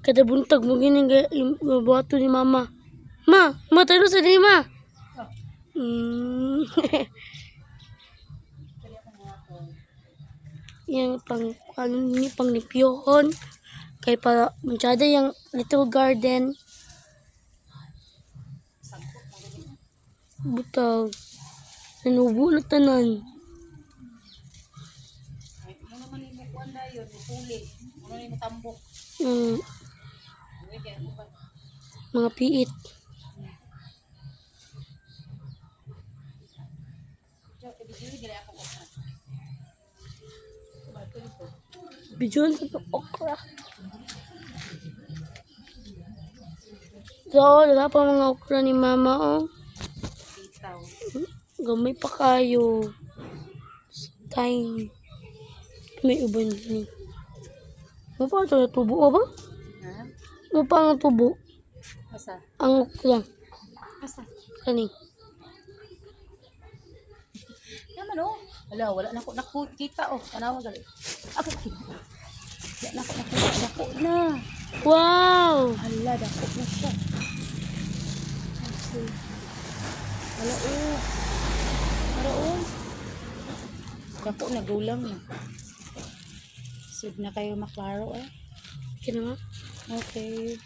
Kada buntag mo gining buhato ni mama. Ma tayo sa ni ma. Yang ano ni pang nipyohon. Kay para mansyada yung little garden. Butag. Nanubo na tanan. Ano naman yung mukuan na yun, puli. Ano yung matambok. Mga piit. Bijuan sa okra. So, wala pa mga okra ni mama, oh. Gamay pa kayo. Time. May uban ni. Mo pa ito natubo ba? Ha? Mo pa ang tubo? Asa? Ang okra. Asa? Kaning. Naman oh. Wala na ako nakita oh. Tanawa gali. Ako kita. Wala na ako nakita. Dako na. Wow! Hala, dako na siya. Hala oh. Hala oh. Dako na, gulang na. Sud na kayo maklaro eh. Kina nga? Okay.